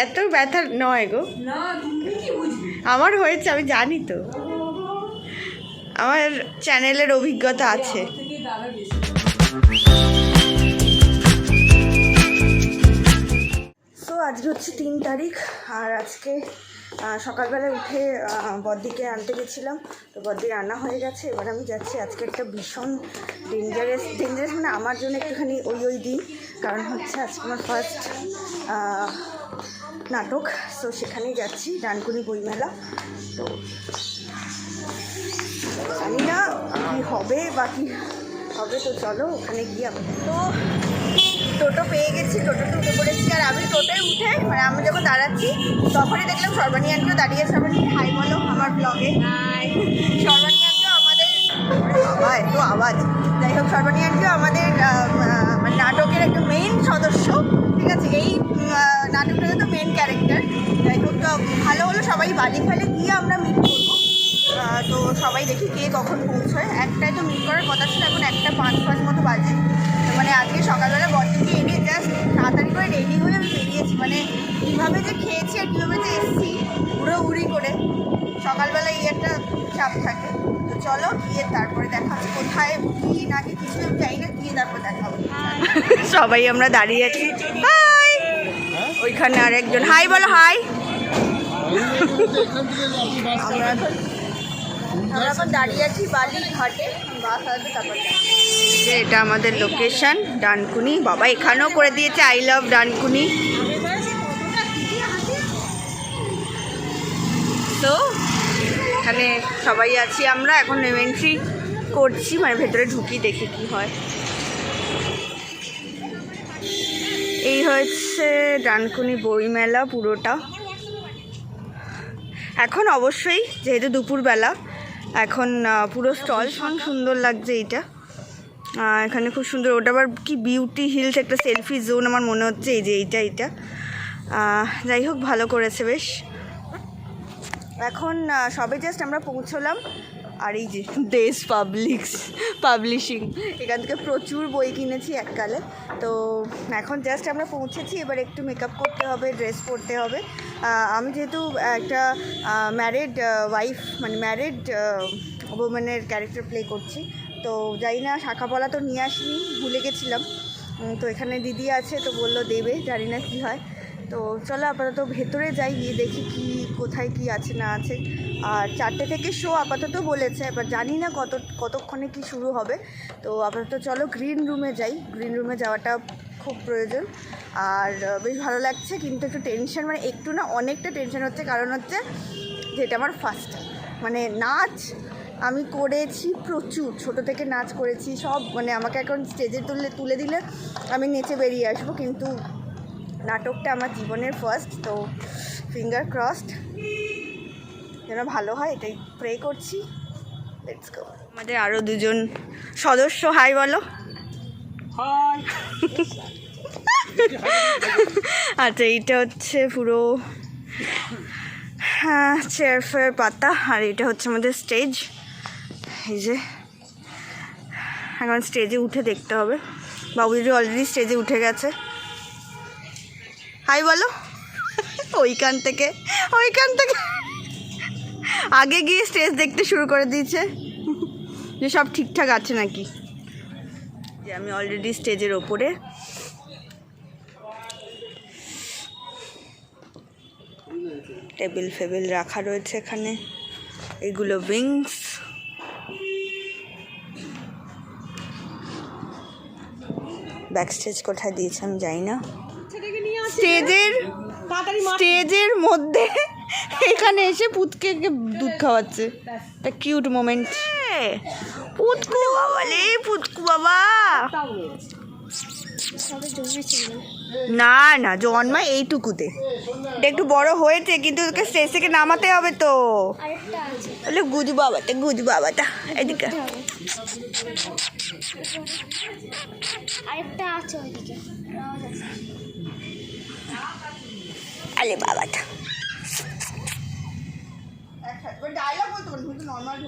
এত ব্যথা নয় গো, আমার হয়েছে, আমি জানি তো, আমার চ্যানেলের অভিজ্ঞতা আছে। তো আজকে হচ্ছে 3 তারিখ, আর আজকে সকালবেলায় উঠে বদ্দিকে আনতে গেছিলাম, তো বদ্দি রান্না হয়ে গেছে। এবার আমি যাচ্ছি। আজকে একটা ভীষণ ডেঞ্জারাস মানে আমার জন্য একটুখানি ওই দিন, কারণ হচ্ছে আজকে আমার ফার্স্ট নাটক, তো সেখানেই যাচ্ছি, ডানকুনি বইমেলা। তো জানি না কী হবে বা কী হবে, তো চলো ওখানে গিয়ে। তো টোটো পেয়ে গেছি, টোটোতে উঠে পড়েছি। আর আমি টোটোয় উঠে মানে আমি যখন দাঁড়াচ্ছি তখনই দেখলাম সর্বাণী আন্টিও দাঁড়িয়ে। সর্বাণী হাই বলো আমার ব্লগে। সর্বাণী আন্টিও আমাদের বাবা একটু আওয়াজ, যাই হোক, সর্বাণী আন্টিও আমাদের মানে নাটকের একটা মেইন সদস্য, ঠিক আছে, এই নাটকটাতে তো মেইন ক্যারেক্টার। যাই হোক, তো ভালো হলো, সবাই বালি ফালে গিয়ে আমরা মিট করবো। তো সবাই দেখি কে কখন পৌঁছয়। একটাই তো মিট করার কথা ছিল, এখন 1:05 মতো বাজে। মানে আজকে সকালবেলা বডিকে এনে জাস্ট তাড়াতাড়ি করে রেডি হয়ে আমি বেরিয়েছি। মানে কীভাবে যে খেয়েছি আর কীভাবে যে এসেছি পুরো উড়ি করে, সকালবেলায় এই একটা চাপ থাকে। তো চলো গিয়ে তারপরে দেখা হচ্ছে, কোথায় কি না কি কিছু চাই না, গিয়ে তারপর দেখা হবে। সবাই আমরা দাঁড়িয়ে আছি। হাই, ওইখানে আরেকজন হাই বলো। হাই, আমরা এখন দাঁড়িয়ে আছি বালি ঘাটে, বাস আসবে তারপর। এটা আমাদের লোকেশন ডানকুনি। বাবা এখানেও করে দিয়েছে আই লাভ ডানকুনি। তো এখানে সবাই আছি আমরা, এখন এন্ট্রি করছি, মানে ভেতরে ঢুকি, দেখি কি হয়। এই হচ্ছে ডানকুনি বইমেলা পুরোটা। এখন অবশ্যই যেহেতু দুপুরবেলা, এখন পুরো স্টল সুন্দর লাগছে। এইটা এখানে খুব সুন্দর। ওটা আবার কি বিউটি হিলস, একটা সেলফি জোন আমার মনে হচ্ছে। এই যে এইটা যাই হোক, ভালো করেছে বেশ। এখন সবে জাস্ট আমরা পৌঁছলাম। আর এই যে দেশ পাবলিশিং, এখান থেকে প্রচুর বই কিনেছি এককালে। তো এখন জাস্ট আমরা পৌঁছেছি, এবার একটু মেকআপ করতে হবে, ড্রেস পরতে হবে। আমি যেহেতু একটা ম্যারিড ওয়াইফ, মানে ম্যারিড ওমেনের ক্যারেক্টার প্লে করছি, তো যাই না, শাঁখাপলা তো নিয়ে আসিনি, ভুলে গেছিলাম। তো এখানে দিদি আছে, তো বললো দেবে, জানি না কী হয়। তো চলো আপাতত ভেতরে যাই, গিয়ে দেখি কি কোথায় কি আছে না আছে। আর 4টে থেকে শো আপাতত বলেছে, এবার জানি না কতক্ষণে কি শুরু হবে। তো আপাতত চলো গ্রিন রুমে যাই, গ্রিন রুমে যাওয়াটা খুব প্রয়োজন। আর বেশ ভালো লাগছে, কিন্তু একটু টেনশন, মানে একটু না অনেকটা টেনশন হচ্ছে, কারণ হচ্ছে যেটা আমার ফার্স্ট মানে নাচ আমি করেছি প্রচুর, ছোট থেকে নাচ করেছি সব, মানে আমাকে এখন স্টেজে তুলে দিলে আমি নেচে বেরিয়ে আসবো, কিন্তু নাটকটা আমার জীবনের ফার্স্ট। তো ফিঙ্গার ক্রসড যেন ভালো হয়, এটাই প্রে করছি। Let's go. আমাদের আরও 2জন সদস্য হাই বলো। হাই। আচ্ছা, এইটা হচ্ছে পুরো চেয়ার ফেয়ার পাতা, আর এটা হচ্ছে আমাদের স্টেজ। এই যে এখন স্টেজে উঠে দেখতে হবে। বাবুজি অলরেডি স্টেজে উঠে গেছে। হাই বলো। ওইখান থেকে আগে গিয়ে স্টেজ দেখতে শুরু করে দিয়েছে যে সব ঠিকঠাক আছে নাকি। যে আমি অলরেডি স্টেজের ওপরে। টেবিল ফেবিল রাখা রয়েছে এখানে, এগুলো উইংস। ব্যাক স্টেজ কোথায় দিয়েছে আমি জানি না। স্টেজের মধ্যে এখানে এসে পুতকে দুধ খাওয়াচ্ছে, একটা কিউট মোমেন্ট। পুতকু বাবালে, পুতকু বাবা। না না, জন্মায় এইটুকুতে, একটু বড় হয়েছে, কিন্তু ওকে স্টেজ থেকে নামাতে হবে। তো বলে গুজু বাবাটা এদিকে আলে বাবাটা। ডায়লগ বলতে পারবো, নর্মাল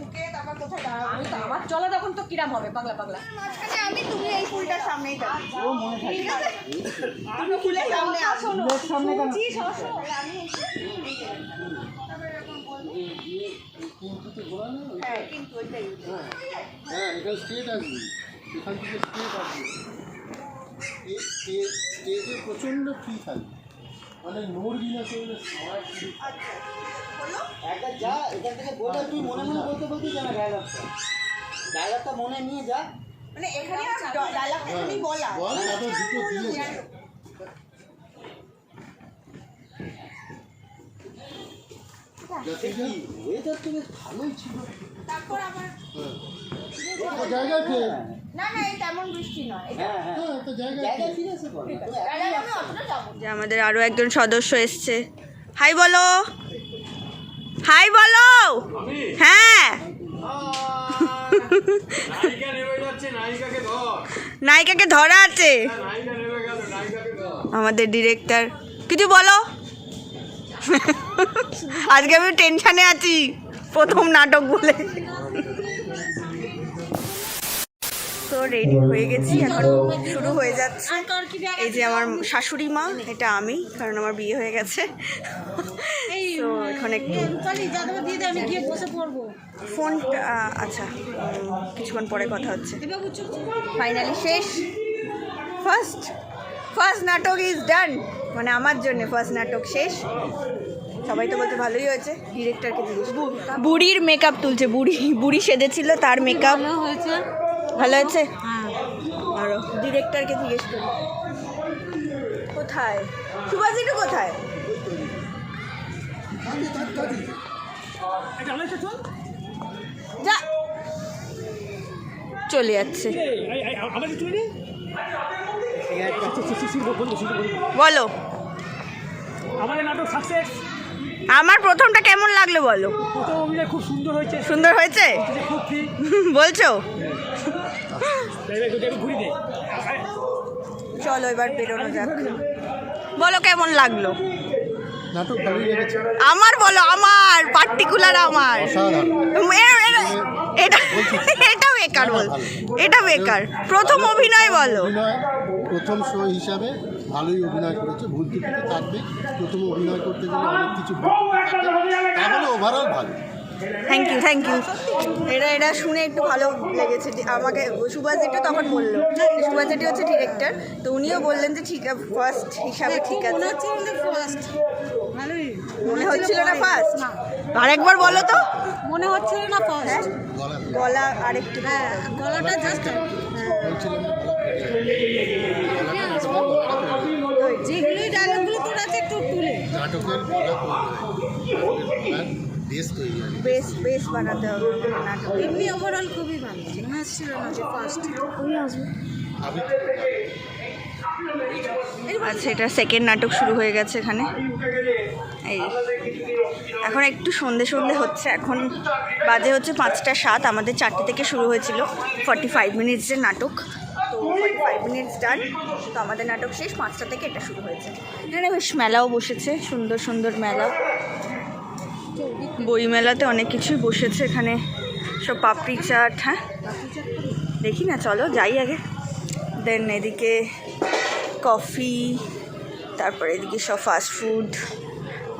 ঢুকে তারপর কোথায় দাঁড়াবো? আমার চলে তখন তো কিরাম হবে পাগলা পাগলা। মাঝখানে আমি, তুমি এই ফুলটার সামনেই দাঁড়াবে। ঠিক আছে? তুমি ফুলের সামনে আসো। সামনে কেন? আমি এসে হ্যাঁ, কিন্তু ওইটাই। হ্যাঁ, এটা স্টেট আসবে, এখান থেকে স্টেট আসবে। স্টেজে প্রচণ্ড ফ্রি থাকবে, মানে নড়বি না চলবে সবাই। আচ্ছা, হলো? একবার যা এখান থেকে বলে, তুই মনে মনে বলতে বলতে জানা ডায়লগটা মনে নিয়ে যা। মানে এখানে ডায়লগটা এখানেই বলা। বল, তারপর দুটো দিয়েছে। ওয়েদার তো বেশ ভালোই ছিল। তারপর আবার একটা জায়গায় ফের, না এই তেমন বৃষ্টি নয়। হ্যাঁ হ্যাঁ, হ্যাঁ, একটা জায়গায় জায়গায় ফের। ফিরে এসে বল। ডায়লগ আমি অতটা যাবো। যে আমাদের আরো একজন সদস্য এসছে। হাই বলো, হাই বলো। হ্যাঁ, নায়িকা নেমে যাচ্ছে, নায়িকাকে ধর। নায়িকাকে ধরা আছে। নায়িকা নেমে গেল, নায়িকাকে ধর। আমাদের ডিরেক্টর কিছু বলো। আজকে আমি টেনশনে আছি, প্রথম নাটক বলে। তো রেডি হয়ে গেছি, এখন শুরু হয়ে যাচ্ছে। এই যে আমার শাশুড়ি মা, এটা আমি, কারণ আমার বিয়ে হয়ে গেছে। তো এখন একটু আমি গিয়ে বসে পড়বো। ফোনটা আচ্ছা, কিছুক্ষণ পরে কথা হচ্ছে। ফাইনালি শেষ, ফার্স্ট নাটক ইজ ডান, মানে আমার জন্য ফার্স্ট নাটক শেষ। সবাই তো বলতে ভালোই হয়েছে। ডিরেক্টরকে জিজ্ঞেস, বুড়ির মেকআপ তুলছে, বুড়ি সেজেছিল, তার মেকআপ হয়েছে, ভালো হয়েছে। হ্যাঁ। আরো ডিরেক্টরকে জিজ্ঞেস করি কোথায়, সুভাষিটু কোথায়? যা চলে যাচ্ছে। বলো, আমাদের নাটক সাকসেস। আমার প্রথমটা কেমন লাগলো বলো? প্রথম অভিনয় খুব সুন্দর হয়েছে, সুন্দর হয়েছে খুব ফ্রি। বলছো? ঘুরি দে। চলো এবার বেরোনো যাক। বলো কেমন লাগলো? নাটক ভালোই লেগেছে, আমার বলো, আমার পার্টিকুলার আমার। অসাধারণ। এটা এটা বেকার বল, এটা বেকার। প্রথম অভিনয় বলো। অভিনয় প্রথম শো হিসাবে ভালোই অভিনয় করেছে, ভুল ত্রুটি তো থাকবে, প্রথম অভিনয় করতে গেলে অনেক কিছু ভুল ত্রুটি থাকে, তাহলে ওভারঅল ভালো। থ্যাংক ইউ এটা শুনে একটু ভালো লেগেছে। আমাকে সুভাষ যেটা তখন বললো, সুভাষ যেটি হচ্ছে ডিরেক্টর, তো উনিও বললেন যে ঠিক আছে, ফার্স্ট হিসাবে ঠিক আছে। মনে হচ্ছিল না ফার্স্ট? আরেকবার বলো তো। মনে হচ্ছিল না ফার্স্ট, গলা আরেকটু, হ্যাঁ গলাটা জাস্ট বলছিলাম না, যেগুলোই ডায়লগগুলো তোর আছে একটু তুলে নাটকের বেশ তৈরি হয়। বেশ বানাতে হবে নাটক। এমনি ওভারঅল খুবই ভালো, মনে হচ্ছিল না যে ফার্স্ট। আচ্ছা, এটা সেকেন্ড নাটক শুরু হয়ে গেছে এখানে। এই এখন একটু সন্ধে হচ্ছে, এখন বাজে হচ্ছে 5:07। আমাদের 4টে থেকে শুরু হয়েছিল, 45 মিনিটসের নাটক। তো 45 মিনিটস ডান, তো আমাদের নাটক শেষ। 5টা থেকে এটা শুরু হয়েছে। এখানে বেশ মেলাও বসেছে, সুন্দর মেলা। বই মেলাতে অনেক কিছুই বসেছে এখানে, সব পাপড়ি চাট। হ্যাঁ দেখি না, চলো যাই আগে। দেন এদিকে কফি, তারপরে এদিকে সব ফাস্ট ফুড,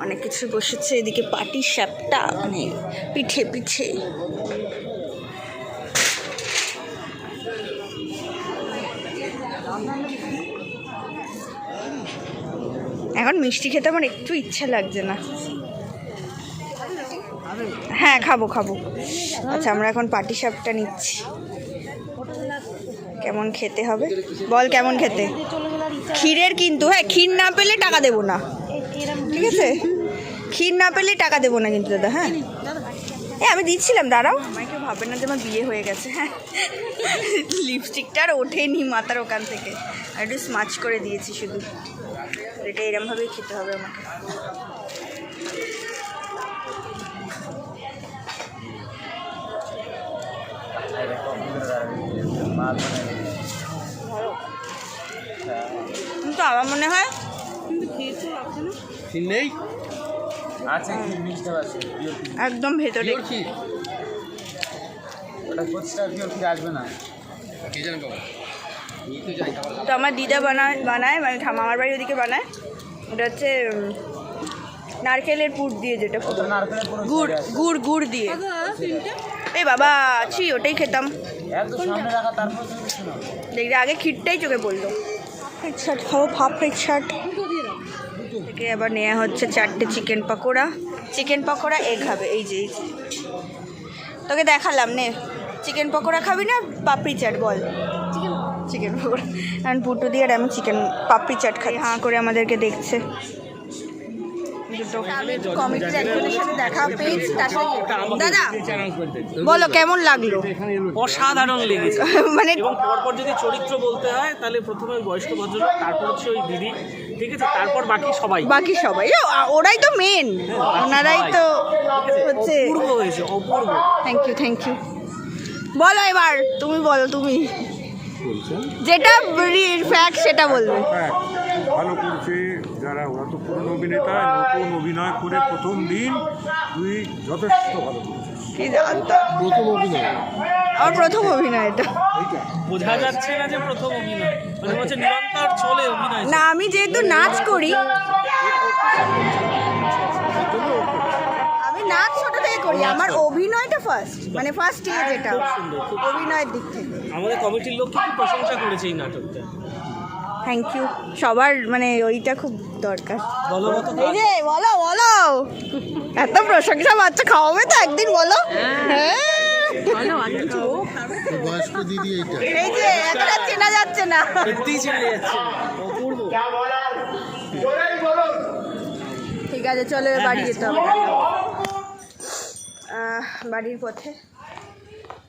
অনেক কিছু বসেছে। এদিকে পাটি সাপটা, মানে পিঠে। এখন মিষ্টি খেতে আমার একটু ইচ্ছে লাগছে না। হ্যাঁ খাবো। আচ্ছা, আমরা এখন পাটি সাপটা নিচ্ছি। কেমন খেতে হবে বল, কেমন খেতে? ক্ষীরের কিন্তু, হ্যাঁ ক্ষীর না পেলে টাকা দেবো না, ঠিক আছে? ক্ষীর না পেলে টাকা দেবো না কিন্তু দাদা। হ্যাঁ আমি দিচ্ছিলাম, দাঁড়াও। আমার কেউ ভাবে না যে আমার বিয়ে হয়ে গেছে। হ্যাঁ, লিপস্টিকটা আর ওঠেনি মাথার ওখান থেকে, আর একটু স্মাচ করে দিয়েছি শুধু। এটা এরমভাবেই খেতে হবে আমাকে। কিন্তু আমার মনে হয় নেই আছে কি মিষ্টি আছে একদম ভেতরে ওটা কোচটা কেউ ফিরে আসবে না। তো আমার দিদা বানায় মানে মামার বাড়ি ওদিকে বানায়। ওটা হচ্ছে নারকেলের পুর দিয়ে, যেটা নারকেলের পুরো গুড় দিয়ে। এই বাবা ছি, ওটাই খেতাম। এত সামনে রাখা, তারপর তুমি কিছু না। দেখলে আগে ক্ষীরটাই চোখে পড়লো। শার্ট খাবো, পাপড়ির শার্ট থেকে আবার নেওয়া হচ্ছে 4টে চিকেন পকোড়া এগ হবে। এই যে তোকে দেখালাম, নে চিকেন পকোড়া খাবি না পাপড়ি চাট বল? চিকেন পকোড়া। কারণ পুটু দিয়ে আর আমি চিকেন পাপড়ি চাট খাই। হাঁ করে আমাদেরকে দেখছে। কমিটির একজনের সাথে দেখা পেয়েছি, তার সাথে দাদা বলো কেমন লাগলো? অসাধারণ লেগেছে। মানে এবং পরপর যদি চরিত্র বলতে হয় তাহলে প্রথমে ওই বয়স্ক ভদ্রলোক, তারপর হচ্ছে ওই দিদি, ঠিক আছে, তারপর বাকি সবাই ওরাই তো মেন, ওনারাই তো হচ্ছে। অপূর্ব হয়েছে, অপূর্ব। Thank you. বলো এবার তুমি বলো, তুমি যেটা ফ্যাক্ট সেটা বলবে। হ্যাঁ, খুব ভালো করছে যারা, ওরা তো পুরনো অভিনেতা, নতুন অভিনয় করে প্রথম দিন তুই যথেষ্ট ভালো করছিস। কি জানতাম, প্রথম অভিনয়, আমার প্রথম অভিনয় এটা। বোঝা যাচ্ছে না যে প্রথম অভিনয়, মানে হচ্ছে নিরন্তর চলে অভিনয়। না, আমি যেহেতু নাচ করি, আমি নাচ ছোট থেকে করি, আমার অভিনয়টা ফার্স্ট ইয়ার, যেটা অভিনয়ের দিক থেকে। আমাদের কমিটির লোক খুব প্রশংসা করেছে এই নাটকটা। Thank you. সবার মানে ওইটা খুব দরকার। বলবত এই যে বলো এত প্রশংসা বাচ্চা খাওয়াবে তো একদিন, বলো। হ্যাঁ বয়স্ক দিদি এইটা। এই যে এখন আর চেনা যাচ্ছে না। সত্যিই চলে যাচ্ছে, অপূর্ব। ঠিক আছে, চলো বাড়ি যেতে হবে। বাড়ির পথে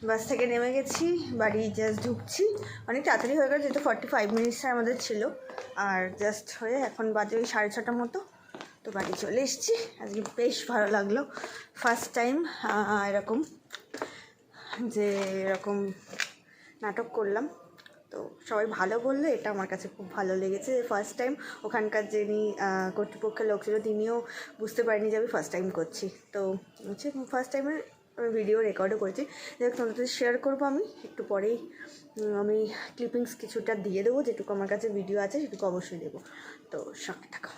বাস থেকে নেমে গেছি, বাড়ি জাস্ট ঢুকছি। অনেক তাড়াতাড়ি হয়ে গেছে, যেহেতু 45 মিনিটসটা আমাদের ছিল। আর জাস্ট হয়ে এখন বাজে ওই 6:30 মতো, তো বাড়ি চলে এসেছি। আজকে বেশ ভালো লাগলো, ফার্স্ট টাইম এরকম নাটক করলাম। তো সবাই ভালো বললো, এটা আমার কাছে খুব ভালো লেগেছে। ফার্স্ট টাইম ওখানকার যিনি কর্তৃপক্ষের লোক ছিল, তিনিও বুঝতে পারেনি যে আমি ফার্স্ট টাইম করছি। তো হচ্ছে ফার্স্ট টাইমের ভিডিও রেকর্ডও করেছি, যাই তোমাদের শেয়ার করবো। আমি একটু পরেই আমি ক্লিপিংস কিছুটা দিয়ে দেবো, যেটুকু আমার কাছে ভিডিও আছে সেটুকু অবশ্যই দেবো। তো সঙ্গে থাকো।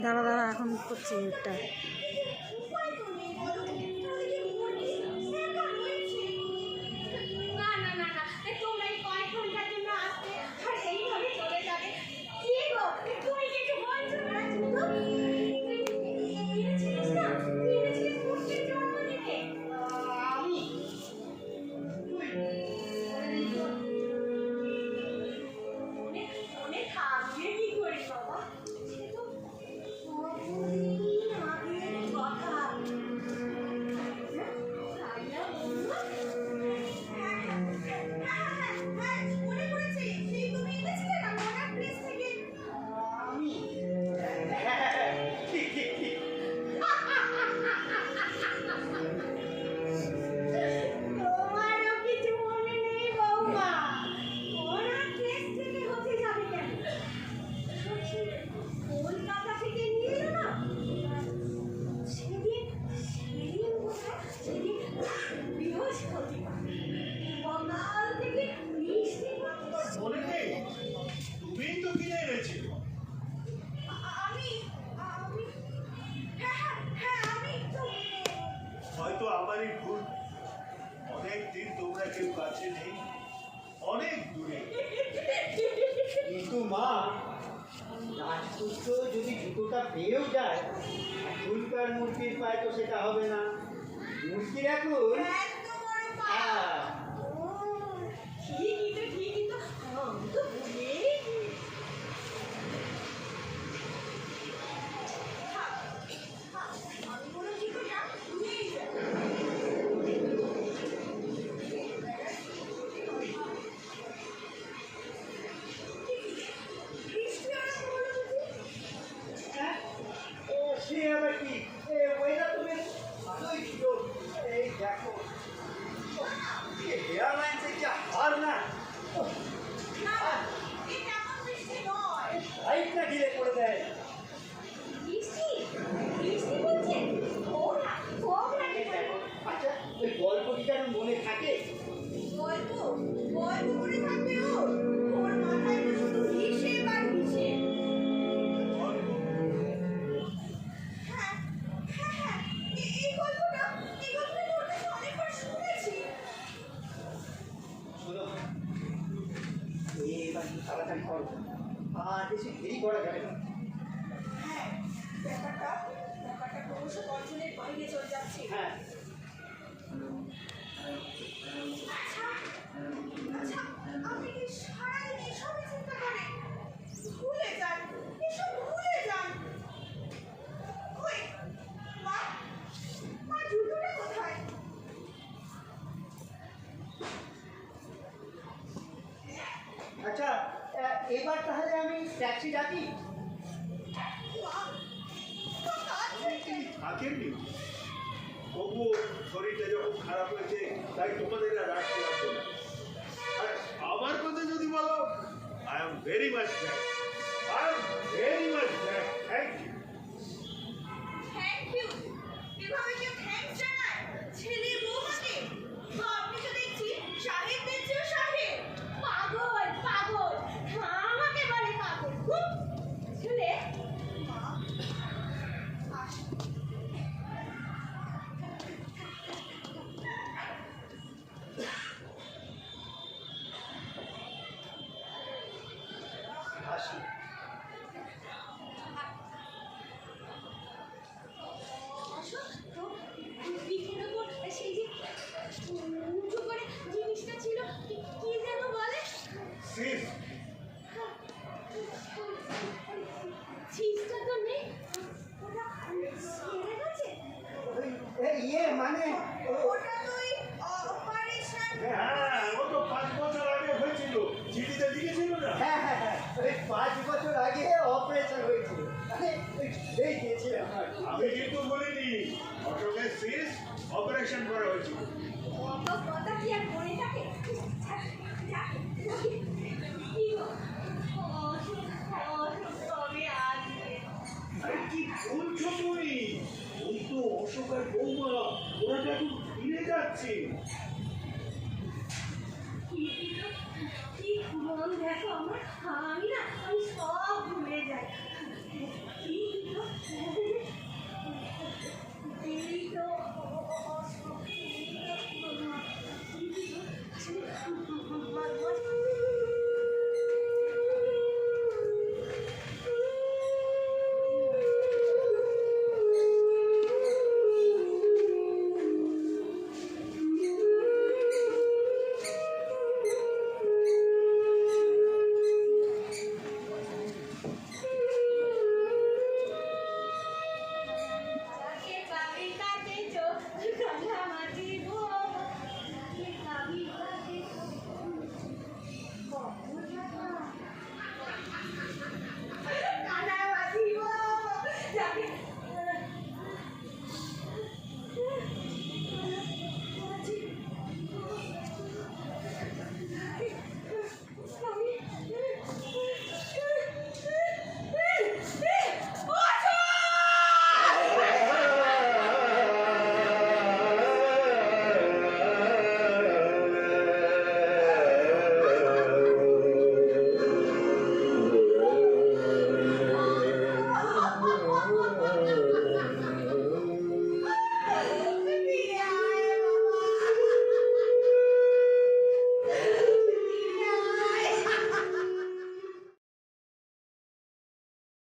দাঁড়া এখন করছি একটা। হয়তো আমারই ভুল, অনেক দিন তোমরা কেউ কাছে নেই, অনেক দূরে। কিন্তু মা, রাজপুত্র যদি জুতোটা পেয়েও যায়, ফুলকার মূর্তির পায়ে তো সেটা হবে না। মূর্তির এখন সে আবার কি, ওইটা তুমি ভালোই ছিল। এই দেখো যেন মনে থাকে। গল্প গল্প করে থাকবে ওর মাথায় তো শুধু হিসেব আর হিসেব। হ্যাঁ হ্যাঁ হ্যাঁ এই গল্পটা তোর কাছে অনেকবার শুনেছি। শোনো, এবার একটু তাড়াতাড়ি করো, আর বেশি দেরি করা যাবে না। হ্যাঁ ব্যাপারটা ক্রমশ অর্জনের বাইরে চলে যাচ্ছে। হ্যাঁ, আচ্ছা আপনি কি সারাদিন এসবই চিন্তা করেন? ভুলে যান, এসব ভুলে যান। ওই মা জুতোটা কোথায়? আচ্ছা এবার তাহলে আমি ট্যাক্সি ডাকি। থাকেননি তবুও শরীরটা যখন খারাপ হয়েছে তাই তোমাদের আর রাখতে পারছো না। আর আমার কথা যদি বলো, I am very much back, I am very much back, thank you. Thank you এভাবে কেউ থ্যাঙ্কস জানায় ছেলে বৌমাকে? আপনি তো দেখছি সাহেবদের চেয়েও সাহেব। পাগল পাগল আমাকে বলে পাগল। শুনে মা আসুন। আসি। পিঠের ওপর সেই যে উঁচু করে জিনিসটা ছিল কি যেন বলে? সিস, চিজটা তো নেই, ওটা ছেড়ে গেছে। ইয়ে মানে ওটা তো ওই অপারেশন। হ্যাঁ ও তো 5 বছর আগে হয়েছিল, চিঠিতে লিখেছিল না? হ্যাঁ হ্যাঁ হ্যাঁ, ওই 5 বছর আগে অপারেশন হয়েছিল। এই গিয়েছিলাম। আমি কিন্তু বলিনি, অশোকের সিস অপারেশন করা হয়েছিল। অত কথা কি আর মনে থাকে? কি গো? তবে আসবে। আরে কি বলছো তুমি? ওই তো অশোক আর বৌমা, ওরা তো এখন ফিরে যাচ্ছে। কি মন দেখো আমার, আমি সব